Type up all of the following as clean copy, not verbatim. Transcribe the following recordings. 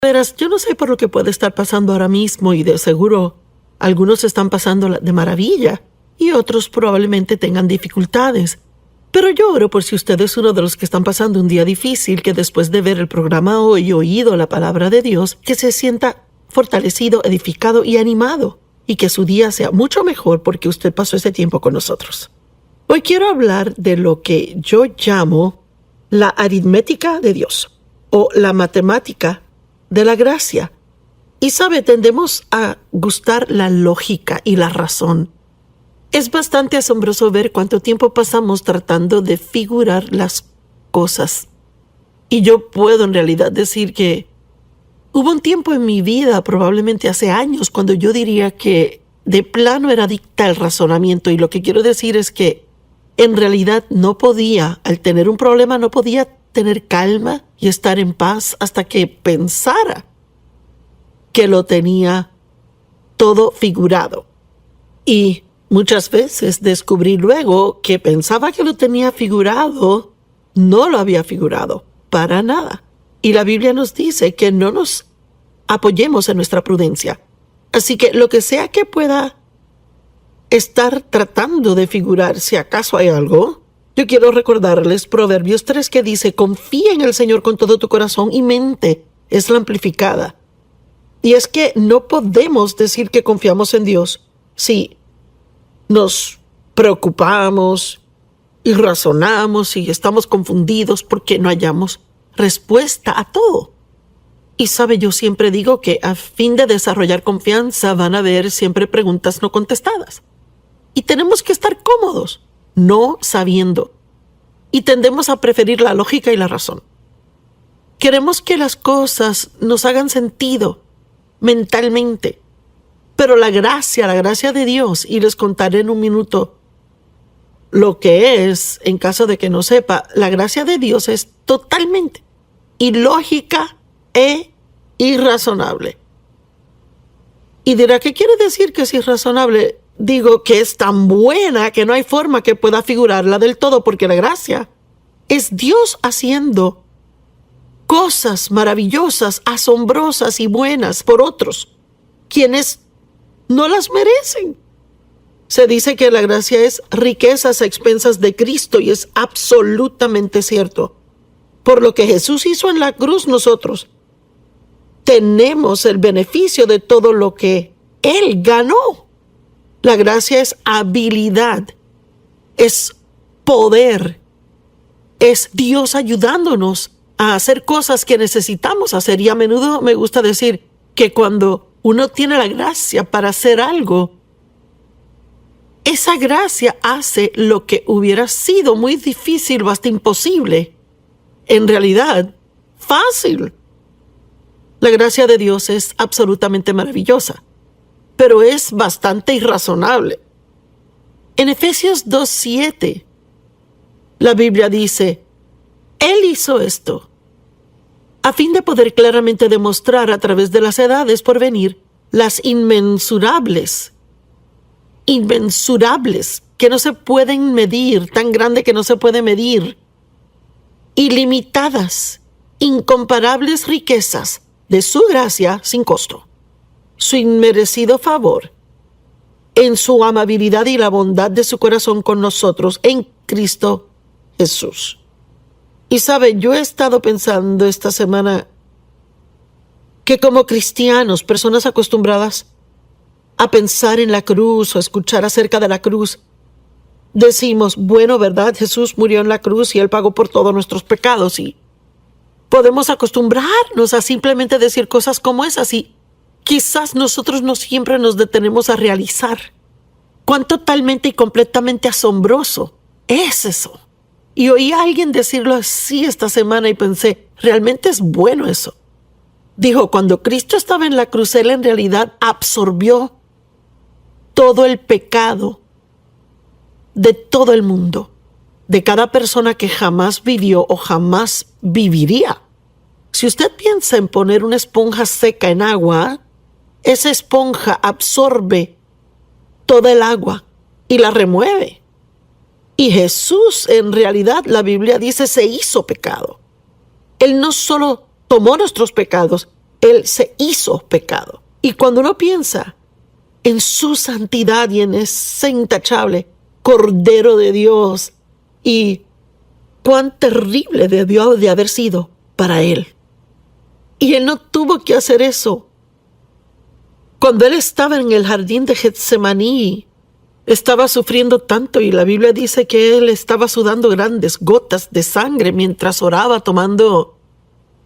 Verás, yo no sé por lo que puede estar pasando ahora mismo y de seguro algunos están pasando de maravilla y otros probablemente tengan dificultades. Pero yo oro por si usted es uno de los que están pasando un día difícil, que después de ver el programa hoy y oído la palabra de Dios, que se sienta fortalecido, edificado y animado, y que su día sea mucho mejor porque usted pasó ese tiempo con nosotros. Hoy quiero hablar de lo que yo llamo la aritmética de Dios, o la matemática de la gracia. Y sabe, tendemos a gustar la lógica y la razón. Es bastante asombroso ver cuánto tiempo pasamos tratando de figurar las cosas. Y yo puedo en realidad decir que hubo un tiempo en mi vida, probablemente hace años, cuando yo diría que de plano era adicta al razonamiento. Y lo que quiero decir es que en realidad no podía, al tener un problema, no podía tener calma y estar en paz hasta que pensara que lo tenía todo figurado. Y muchas veces descubrí luego que pensaba que lo tenía figurado, no lo había figurado, para nada. Y la Biblia nos dice que no nos apoyemos en nuestra prudencia. Así que lo que sea que pueda estar tratando de figurar, si acaso hay algo, yo quiero recordarles Proverbios 3 que dice: confía en el Señor con todo tu corazón y mente. Es la amplificada. Y es que no podemos decir que confiamos en Dios si nos preocupamos y razonamos y estamos confundidos porque no hallamos respuesta a todo. Y sabe, yo siempre digo que a fin de desarrollar confianza van a haber siempre preguntas no contestadas. Y tenemos que estar cómodos, no sabiendo. Y tendemos a preferir la lógica y la razón. Queremos que las cosas nos hagan sentido mentalmente. Pero la gracia de Dios, y les contaré en un minuto lo que es, en caso de que no sepa, la gracia de Dios es totalmente ilógica e irrazonable. Y dirá, ¿qué quiere decir que es irrazonable? Digo que es tan buena que no hay forma que pueda figurarla del todo, porque la gracia es Dios haciendo cosas maravillosas, asombrosas y buenas por otros, quienes no las merecen. Se dice que la gracia es riquezas a expensas de Cristo, y es absolutamente cierto. Por lo que Jesús hizo en la cruz, nosotros tenemos el beneficio de todo lo que Él ganó. La gracia es habilidad, es poder, es Dios ayudándonos a hacer cosas que necesitamos hacer. Y a menudo me gusta decir que cuando uno tiene la gracia para hacer algo, esa gracia hace lo que hubiera sido muy difícil o hasta imposible, en realidad, fácil. La gracia de Dios es absolutamente maravillosa, pero es bastante irrazonable. En Efesios 2:7, la Biblia dice: Él hizo esto a fin de poder claramente demostrar a través de las edades por venir las inmensurables, que no se pueden medir, tan grande que no se puede medir, ilimitadas, incomparables riquezas de su gracia sin costo, su inmerecido favor, en su amabilidad y la bondad de su corazón con nosotros en Cristo Jesús. Y sabe, yo he estado pensando esta semana que como cristianos, personas acostumbradas a pensar en la cruz o escuchar acerca de la cruz, decimos, bueno, ¿verdad? Jesús murió en la cruz y Él pagó por todos nuestros pecados, y podemos acostumbrarnos a simplemente decir cosas como esas, y quizás nosotros no siempre nos detenemos a realizar cuán totalmente y completamente asombroso es eso. Y oí a alguien decirlo así esta semana y pensé, realmente es bueno eso. Dijo, cuando Cristo estaba en la cruz, Él en realidad absorbió todo el pecado de todo el mundo, de cada persona que jamás vivió o jamás viviría. Si usted piensa en poner una esponja seca en agua, esa esponja absorbe toda el agua y la remueve. Y Jesús, en realidad, la Biblia dice, se hizo pecado. Él no solo tomó nuestros pecados, Él se hizo pecado. Y cuando uno piensa en su santidad y en ese intachable Cordero de Dios y cuán terrible debió de haber sido para Él. Y Él no tuvo que hacer eso. Cuando Él estaba en el jardín de Getsemaní, estaba sufriendo tanto y la Biblia dice que Él estaba sudando grandes gotas de sangre mientras oraba tomando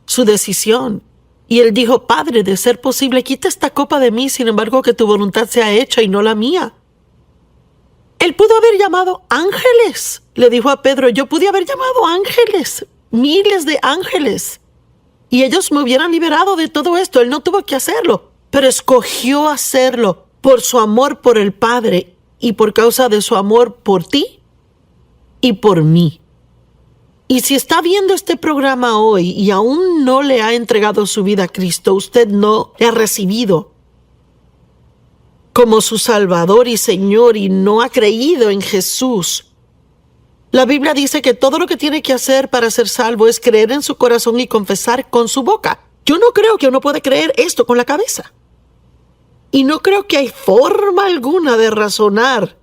su decisión. Y Él dijo: Padre, de ser posible, quita esta copa de mí, sin embargo que tu voluntad sea hecha y no la mía. Él pudo haber llamado ángeles. Le dijo a Pedro: yo pude haber llamado ángeles, miles de ángeles, y ellos me hubieran liberado de todo esto. Él no tuvo que hacerlo, pero escogió hacerlo por su amor por el Padre y por causa de su amor por ti y por mí. Y si está viendo este programa hoy y aún no le ha entregado su vida a Cristo, usted no le ha recibido como su Salvador y Señor y no ha creído en Jesús, la Biblia dice que todo lo que tiene que hacer para ser salvo es creer en su corazón y confesar con su boca. Yo no creo que uno puede creer esto con la cabeza. Y no creo que hay forma alguna de razonar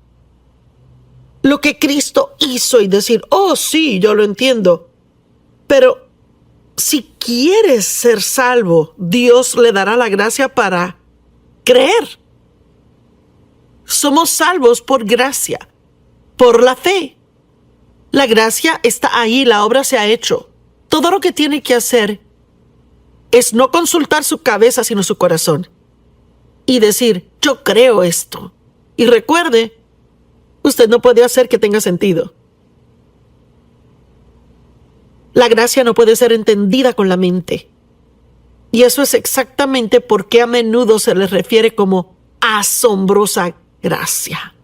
lo que Cristo hizo y decir: oh sí, yo lo entiendo. Pero si quieres ser salvo, Dios le dará la gracia para creer. Somos salvos por gracia, por la fe. La gracia está ahí, la obra se ha hecho. Todo lo que tiene que hacer es no consultar su cabeza, sino su corazón. Y decir: yo creo esto. Y recuerde, usted no puede hacer que tenga sentido. La gracia no puede ser entendida con la mente. Y eso es exactamente por qué a menudo se les refiere como asombrosa gracia.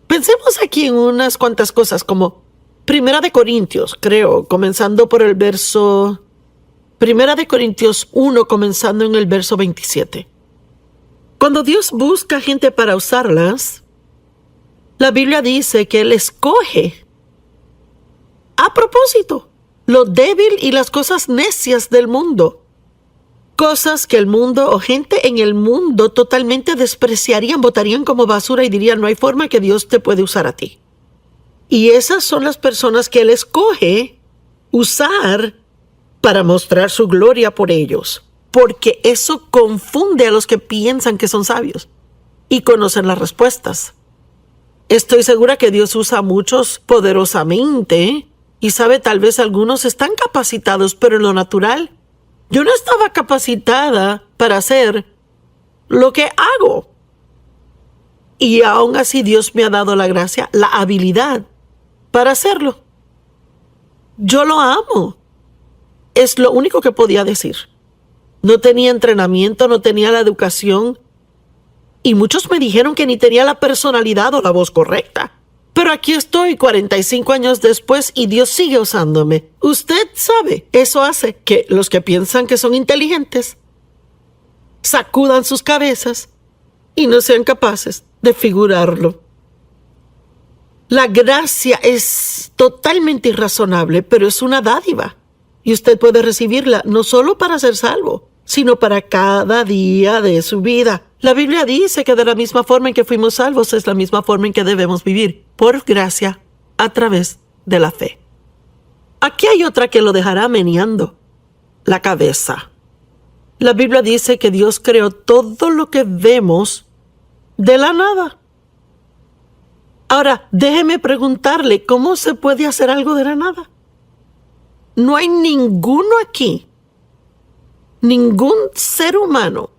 Pensemos aquí en unas cuantas cosas como Primera de Corintios, creo, comenzando por el verso... Primera de Corintios 1, comenzando en el verso 27. Cuando Dios busca gente para usarlas, la Biblia dice que Él escoge a propósito lo débil y las cosas necias del mundo. Cosas que el mundo o gente en el mundo totalmente despreciarían, botarían como basura y dirían: no hay forma que Dios te puede usar a ti. Y esas son las personas que Él escoge usar para mostrar su gloria por ellos. Porque eso confunde a los que piensan que son sabios y conocen las respuestas. Estoy segura que Dios usa a muchos poderosamente y sabe, tal vez algunos están capacitados, pero en lo natural yo no estaba capacitada para hacer lo que hago. Y aún así Dios me ha dado la gracia, la habilidad para hacerlo. Yo lo amo. Es lo único que podía decir. No tenía entrenamiento, no tenía la educación. Y muchos me dijeron que ni tenía la personalidad o la voz correcta. Pero aquí estoy 45 años después y Dios sigue usándome. Usted sabe, eso hace que los que piensan que son inteligentes sacudan sus cabezas y no sean capaces de figurarlo. La gracia es totalmente irrazonable, pero es una dádiva. Y usted puede recibirla no solo para ser salvo, sino para cada día de su vida. La Biblia dice que de la misma forma en que fuimos salvos es la misma forma en que debemos vivir, por gracia, a través de la fe. Aquí hay otra que lo dejará meneando la cabeza. La Biblia dice que Dios creó todo lo que vemos de la nada. Ahora, déjeme preguntarle, ¿cómo se puede hacer algo de la nada? No hay ninguno aquí, ningún ser humano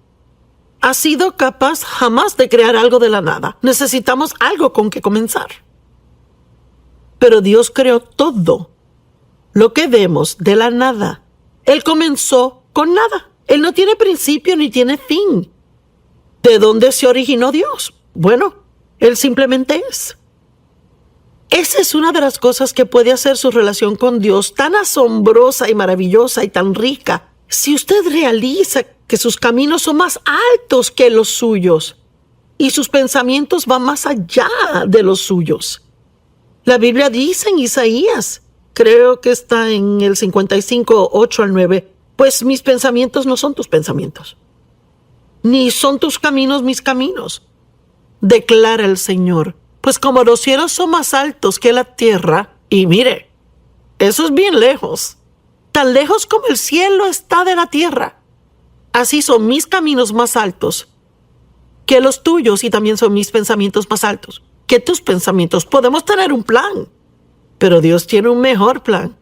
ha sido capaz jamás de crear algo de la nada. Necesitamos algo con que comenzar. Pero Dios creó todo lo que vemos de la nada. Él comenzó con nada. Él no tiene principio ni tiene fin. ¿De dónde se originó Dios? Bueno, Él simplemente es. Esa es una de las cosas que puede hacer su relación con Dios tan asombrosa y maravillosa y tan rica. Si usted realiza que sus caminos son más altos que los suyos y sus pensamientos van más allá de los suyos. La Biblia dice en Isaías, creo que está en el 55, 8 al 9, pues mis pensamientos no son tus pensamientos. ni son tus caminos mis caminos, declara el Señor. Pues como los cielos son más altos que la tierra, y mire, eso es bien lejos, tan lejos como el cielo está de la tierra, así son mis caminos más altos que los tuyos, y también son mis pensamientos más altos que tus pensamientos. Podemos tener un plan, pero Dios tiene un mejor plan.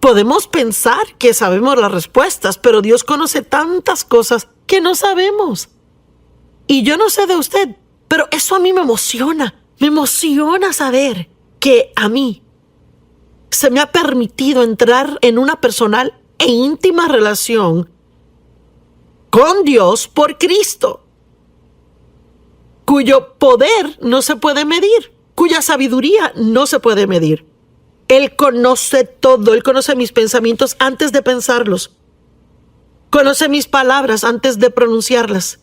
Podemos pensar que sabemos las respuestas, pero Dios conoce tantas cosas que no sabemos. Y yo no sé de usted, pero eso a mí me emociona. Me emociona saber que a mí se me ha permitido entrar en una personal e íntima relación con Dios por Cristo, cuyo poder no se puede medir, cuya sabiduría no se puede medir. Él conoce todo, Él conoce mis pensamientos antes de pensarlos, conoce mis palabras antes de pronunciarlas.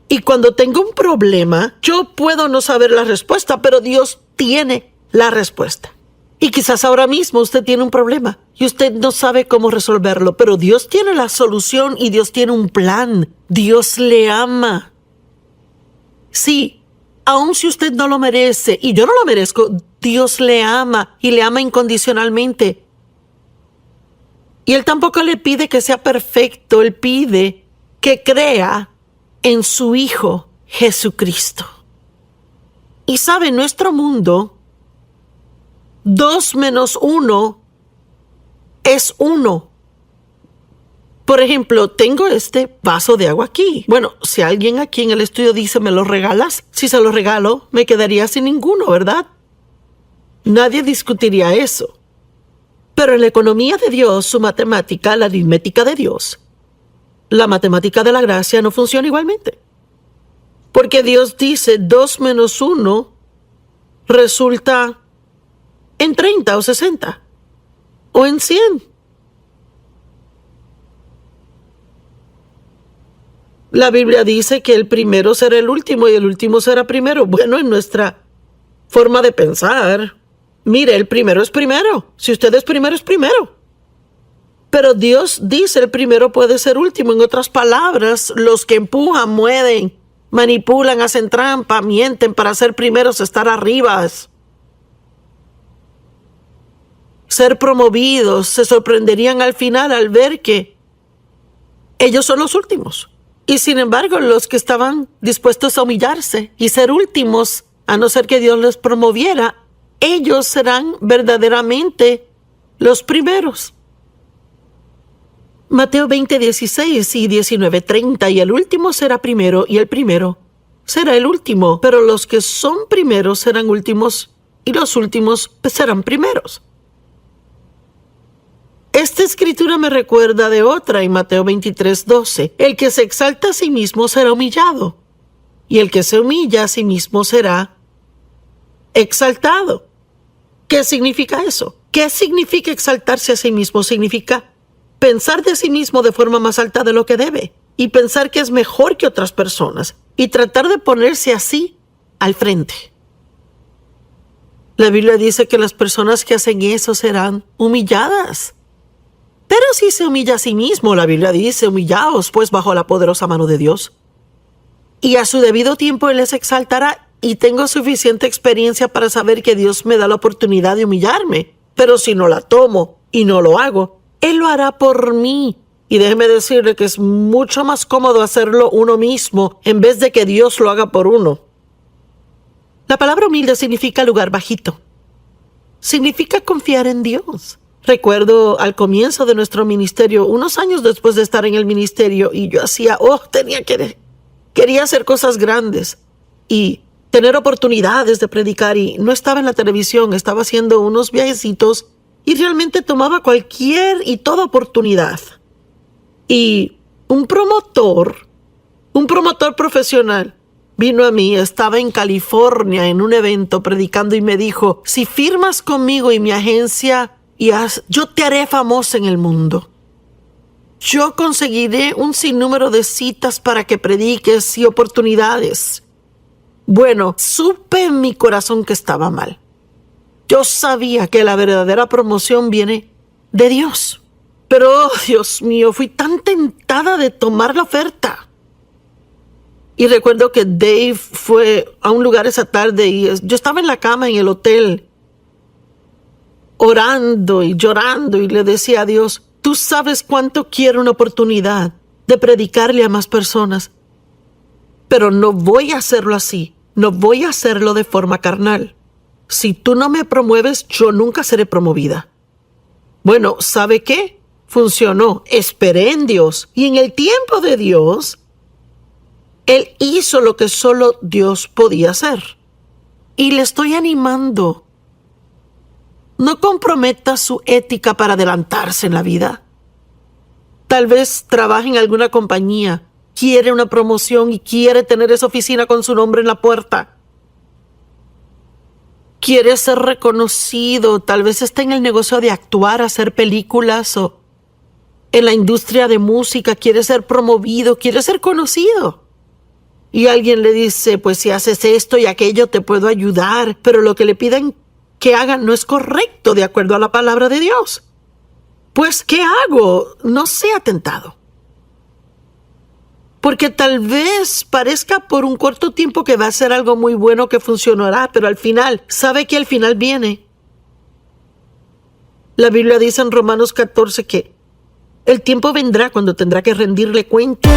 Y cuando tengo un problema, yo puedo no saber la respuesta, pero Dios tiene la respuesta. Y quizás ahora mismo usted tiene un problema y usted no sabe cómo resolverlo, pero Dios tiene la solución y Dios tiene un plan. Dios le ama. Sí, aun si usted no lo merece, y yo no lo merezco, Dios le ama y le ama incondicionalmente. Y Él tampoco le pide que sea perfecto, Él pide que crea en su Hijo Jesucristo. Y sabe, en nuestro mundo, 2 menos 1 es 1. Por ejemplo, tengo este vaso de agua aquí. Bueno, si alguien aquí en el estudio dice, ¿me lo regalas? Si se lo regalo, me quedaría sin ninguno, ¿verdad? Nadie discutiría eso. Pero en la economía de Dios, su matemática, la aritmética de Dios, la matemática de la gracia no funciona igualmente. Porque Dios dice 2 menos 1 resulta en 30 o 60 o en 100. La Biblia dice que el primero será el último y el último será primero. Bueno, en nuestra forma de pensar, mire, el primero es primero. Si usted es primero, es primero. Pero Dios dice el primero puede ser último. En otras palabras, los que empujan, mueven, manipulan, hacen trampa, mienten para ser primeros, estar arriba, ser promovidos, se sorprenderían al final al ver que ellos son los últimos. Y sin embargo, los que estaban dispuestos a humillarse y ser últimos, a no ser que Dios les promoviera, ellos serán verdaderamente los primeros. Mateo 20:16 y 19:30, y el último será primero y el primero será el último, pero los que son primeros serán últimos y los últimos serán primeros. Esta escritura me recuerda de otra en Mateo 23:12. El que se exalta a sí mismo será humillado, y el que se humilla a sí mismo será exaltado. ¿Qué significa eso? ¿Qué significa exaltarse a sí mismo? Significa pensar de sí mismo de forma más alta de lo que debe, y pensar que es mejor que otras personas, y tratar de ponerse así al frente. La Biblia dice que las personas que hacen eso serán humilladas. Pero si se humilla a sí mismo, la Biblia dice, humillaos pues bajo la poderosa mano de Dios, y a su debido tiempo Él les exaltará. Y tengo suficiente experiencia para saber que Dios me da la oportunidad de humillarme, pero si no la tomo y no lo hago, Él lo hará por mí. Y déjeme decirle que es mucho más cómodo hacerlo uno mismo en vez de que Dios lo haga por uno. La palabra humilde significa lugar bajito. Significa confiar en Dios. Recuerdo al comienzo de nuestro ministerio, unos años después de estar en el ministerio, y yo quería hacer cosas grandes y tener oportunidades de predicar, y no estaba en la televisión, estaba haciendo unos viajecitos y realmente tomaba cualquier y toda oportunidad. Y un promotor profesional vino a mí, estaba en California en un evento predicando y me dijo, si firmas conmigo y mi agencia, yo te haré famosa en el mundo. Yo conseguiré un sinnúmero de citas para que prediques y oportunidades. Bueno, supe en mi corazón que estaba mal. Yo sabía que la verdadera promoción viene de Dios. Pero, Dios mío, fui tan tentada de tomar la oferta. Y recuerdo que Dave fue a un lugar esa tarde y yo estaba en la cama en el hotel orando y llorando y le decía a Dios, tú sabes cuánto quiero una oportunidad de predicarle a más personas, pero no voy a hacerlo así, no voy a hacerlo de forma carnal. Si tú no me promueves, yo nunca seré promovida. Bueno, ¿sabe qué? Funcionó. Esperé en Dios y en el tiempo de Dios, Él hizo lo que solo Dios podía hacer. Y le estoy animando. No comprometa su ética para adelantarse en la vida. Tal vez trabaje en alguna compañía, quiere una promoción y quiere tener esa oficina con su nombre en la puerta. Quiere ser reconocido, tal vez esté en el negocio de actuar, hacer películas o en la industria de música, quiere ser promovido, quiere ser conocido. Y alguien le dice, pues si haces esto y aquello te puedo ayudar, pero lo que le piden que hagan no es correcto de acuerdo a la palabra de Dios. Pues, ¿qué hago? No sea tentado. Porque tal vez parezca por un corto tiempo que va a ser algo muy bueno que funcionará, pero al final, ¿sabe que al final viene? La Biblia dice en Romanos 14 que el tiempo vendrá cuando tendrá que rendirle cuenta.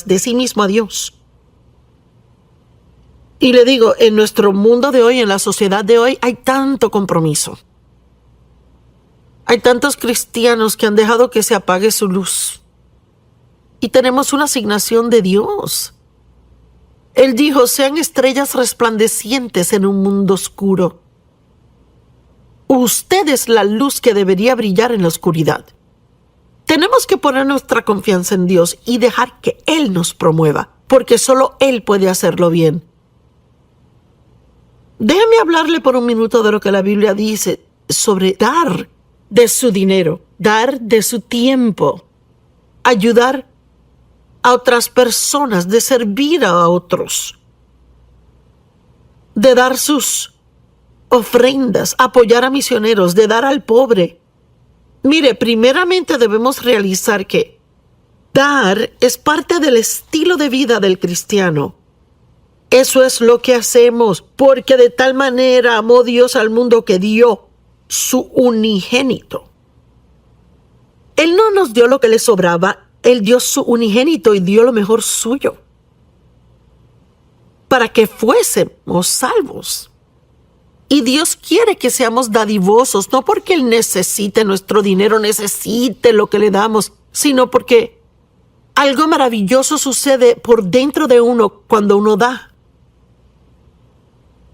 De sí mismo a Dios. Y le digo, en nuestro mundo de hoy, en la sociedad de hoy, hay tanto compromiso. Hay tantos cristianos que han dejado que se apague su luz. Y tenemos una asignación de Dios. Él dijo, sean estrellas resplandecientes en un mundo oscuro. Usted es la luz que debería brillar en la oscuridad. Tenemos que poner nuestra confianza en Dios y dejar que Él nos promueva, porque solo Él puede hacerlo bien. Déjeme hablarle por un minuto de lo que la Biblia dice sobre dar de su dinero, dar de su tiempo, ayudar a otras personas, de servir a otros, de dar sus ofrendas, apoyar a misioneros, de dar al pobre. Mire, primeramente debemos realizar que dar es parte del estilo de vida del cristiano. Eso es lo que hacemos, porque de tal manera amó Dios al mundo que dio su unigénito. Él no nos dio lo que le sobraba, Él dio su unigénito y dio lo mejor suyo, para que fuésemos salvos. Y Dios quiere que seamos dadivosos, no porque Él necesite nuestro dinero, necesite lo que le damos, sino porque algo maravilloso sucede por dentro de uno cuando uno da.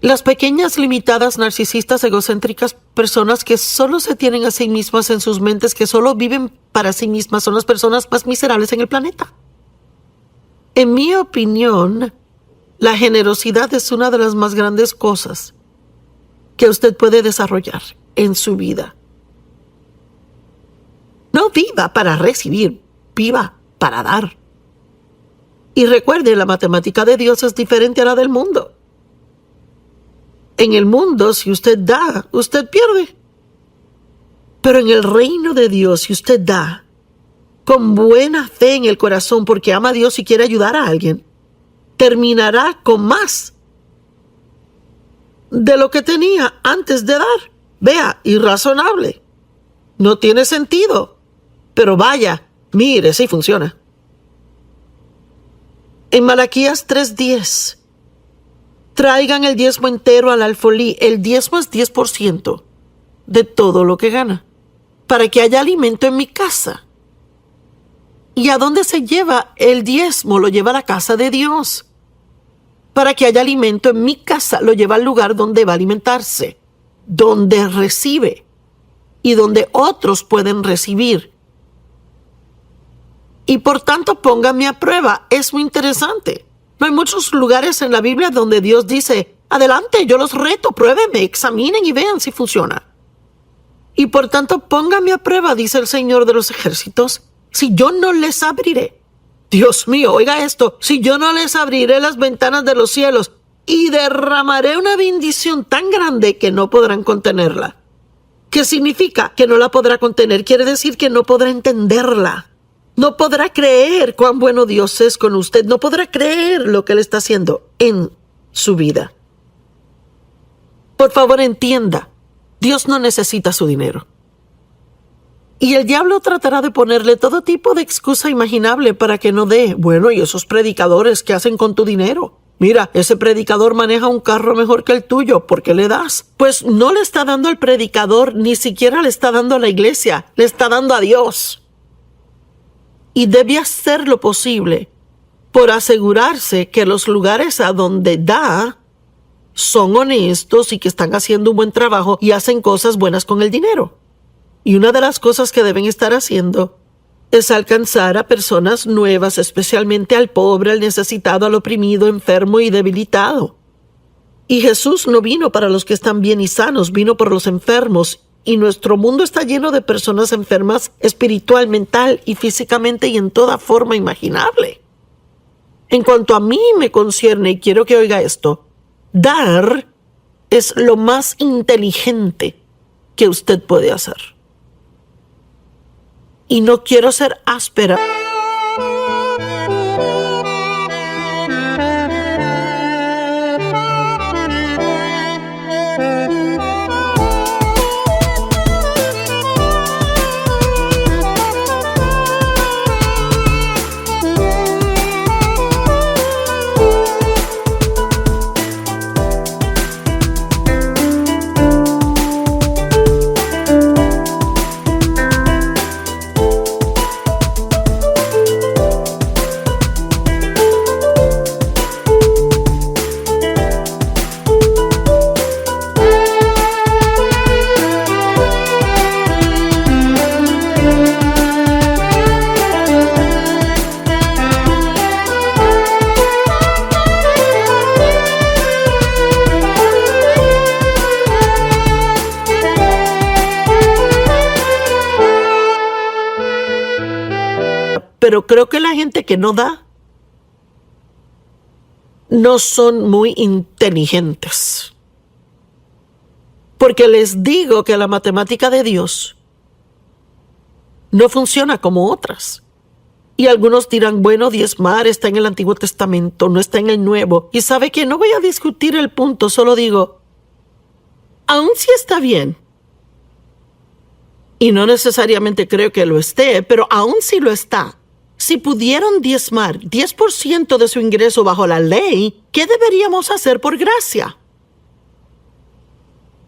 Las pequeñas, limitadas, narcisistas, egocéntricas, personas que solo se tienen a sí mismas en sus mentes, que solo viven para sí mismas, son las personas más miserables en el planeta. En mi opinión, la generosidad es una de las más grandes cosas que usted puede desarrollar en su vida. No viva para recibir, viva para dar. Y recuerde, la matemática de Dios es diferente a la del mundo. En el mundo, si usted da, usted pierde. Pero en el reino de Dios, si usted da con buena fe en el corazón porque ama a Dios y quiere ayudar a alguien, terminará con más de lo que tenía antes de dar. Vea, irrazonable. No tiene sentido. Pero vaya, mire, sí funciona. En Malaquías 3:10, traigan el diezmo entero al alfolí. El diezmo es 10% de todo lo que gana, para que haya alimento en mi casa. ¿Y a dónde se lleva el diezmo? Lo lleva a la casa de Dios. Para que haya alimento en mi casa, lo lleva al lugar donde va a alimentarse, donde recibe y donde otros pueden recibir. Y por tanto, pónganme a prueba. Es muy interesante. No hay muchos lugares en la Biblia donde Dios dice, adelante, yo los reto, pruébenme, examinen y vean si funciona. Y por tanto, pónganme a prueba, dice el Señor de los ejércitos, si yo no les abriré. Dios mío, oiga esto, si yo no les abriré las ventanas de los cielos y derramaré una bendición tan grande que no podrán contenerla. ¿Qué significa? Que no la podrá contener. Quiere decir que no podrá entenderla. No podrá creer cuán bueno Dios es con usted. No podrá creer lo que Él está haciendo en su vida. Por favor, entienda, Dios no necesita su dinero. Y el diablo tratará de ponerle todo tipo de excusa imaginable para que no dé. Bueno, ¿y esos predicadores qué hacen con tu dinero? Mira, ese predicador maneja un carro mejor que el tuyo. ¿Por qué le das? Pues no le está dando al predicador, ni siquiera le está dando a la iglesia. Le está dando a Dios. Y debe hacer lo posible por asegurarse que los lugares a donde da son honestos y que están haciendo un buen trabajo y hacen cosas buenas con el dinero. Y una de las cosas que deben estar haciendo es alcanzar a personas nuevas, especialmente al pobre, al necesitado, al oprimido, enfermo y debilitado. Y Jesús no vino para los que están bien y sanos, vino por los enfermos. Y nuestro mundo está lleno de personas enfermas espiritual, mental y físicamente y en toda forma imaginable. En cuanto a mí me concierne, y quiero que oiga esto, dar es lo más inteligente que usted puede hacer. Y no quiero ser áspera. Pero creo que la gente que no da no son muy inteligentes. Porque les digo que la matemática de Dios no funciona como otras. Y algunos dirán, bueno, diezmar está en el Antiguo Testamento, no está en el Nuevo. Y sabe que no voy a discutir el punto, solo digo, aun si está bien, y no necesariamente creo que lo esté, pero aun si lo está, si pudieron diezmar 10% de su ingreso bajo la ley, ¿qué deberíamos hacer por gracia?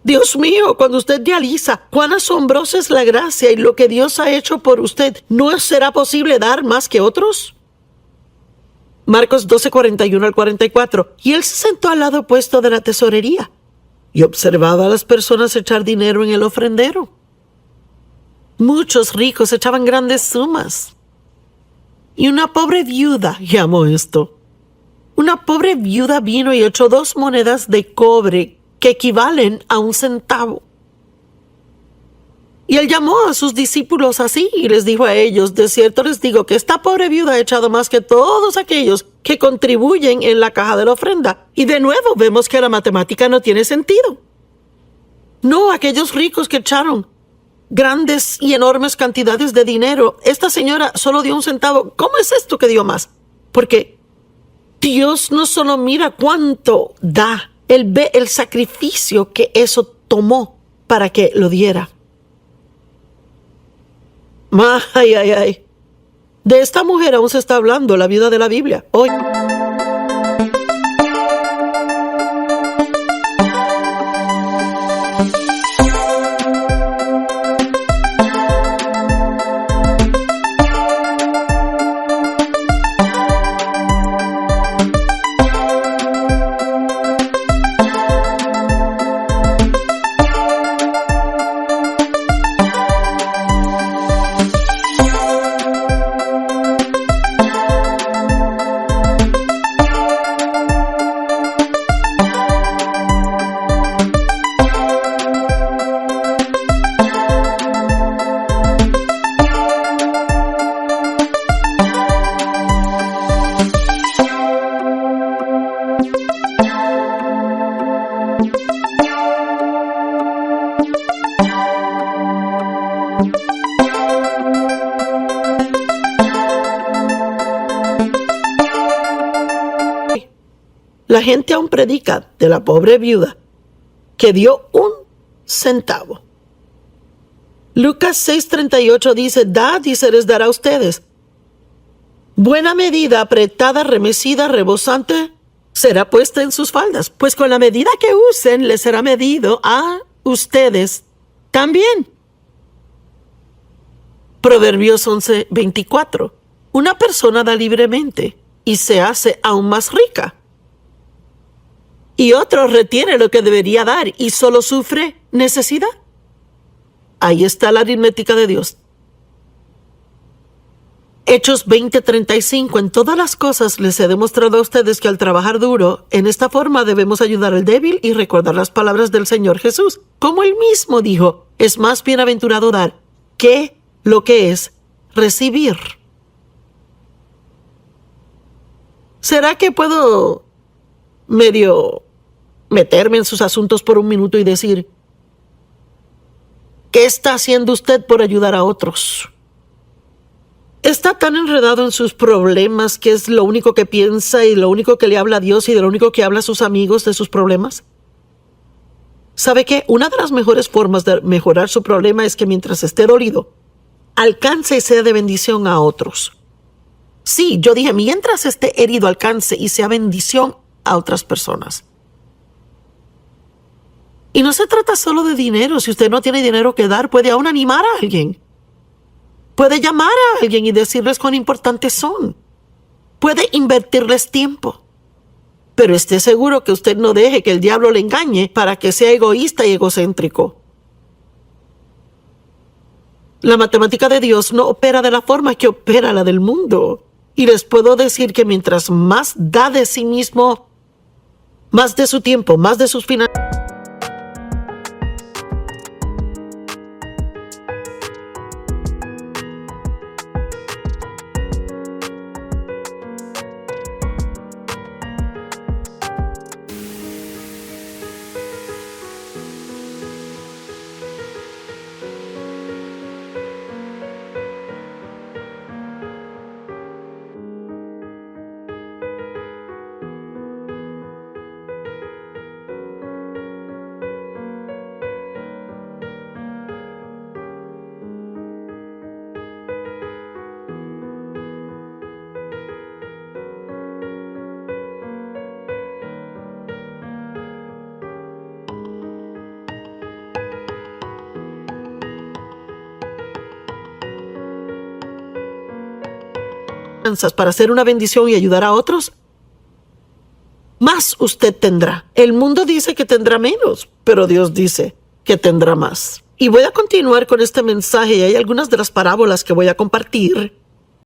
Dios mío, cuando usted realiza cuán asombrosa es la gracia y lo que Dios ha hecho por usted, ¿no será posible dar más que otros? Marcos 12:41 al 44. Y él se sentó al lado opuesto de la tesorería y observaba a las personas echar dinero en el ofrendero. Muchos ricos echaban grandes sumas. Y una pobre viuda, llamó esto. Una pobre viuda vino y echó 2 monedas de cobre que equivalen a 1 centavo. Y él llamó a sus discípulos así y les dijo a ellos, de cierto les digo que esta pobre viuda ha echado más que todos aquellos que contribuyen en la caja de la ofrenda. Y de nuevo vemos que la matemática no tiene sentido. No, aquellos ricos que echaron grandes y enormes cantidades de dinero. Esta señora solo dio 1 centavo. ¿Cómo es esto que dio más? Porque Dios no solo mira cuánto da, Él ve el sacrificio que eso tomó para que lo diera. Ay. De esta mujer aún se está hablando, la viuda de la Biblia. Hoy. La gente aún predica de la pobre viuda que dio 1 centavo. Lucas 6:38 dice: dad y se les dará a ustedes. Buena medida, apretada, remecida, rebosante, será puesta en sus faldas, pues con la medida que usen les será medido a ustedes también. Proverbios 11:24. Una persona da libremente y se hace aún más rica. Y otro retiene lo que debería dar y solo sufre necesidad. Ahí está la aritmética de Dios. Hechos 20:35. En todas las cosas les he demostrado a ustedes que al trabajar duro, en esta forma debemos ayudar al débil y recordar las palabras del Señor Jesús. Como él mismo dijo, es más bienaventurado dar que lo que es recibir. ¿Será que puedo medio meterme en sus asuntos por un minuto y decir: ¿qué está haciendo usted por ayudar a otros? ¿Está tan enredado en sus problemas que es lo único que piensa y lo único que le habla a Dios y de lo único que habla a sus amigos de sus problemas? ¿Sabe qué? Una de las mejores formas de mejorar su problema es que mientras esté dolido, alcance y sea de bendición a otros. Sí, yo dije, mientras esté herido, alcance y sea bendición a otras personas. Y no se trata solo de dinero. Si usted no tiene dinero que dar, puede aún animar a alguien. Puede llamar a alguien y decirles cuán importantes son. Puede invertirles tiempo. Pero esté seguro que usted no deje que el diablo le engañe para que sea egoísta y egocéntrico. La matemática de Dios no opera de la forma que opera la del mundo. Y les puedo decir que mientras más da de sí mismo, más de su tiempo, más de sus finanzas, para hacer una bendición y ayudar a otros, más usted tendrá. El mundo dice que tendrá menos, pero Dios dice que tendrá más. Y voy a continuar con este mensaje y hay algunas de las parábolas que voy a compartir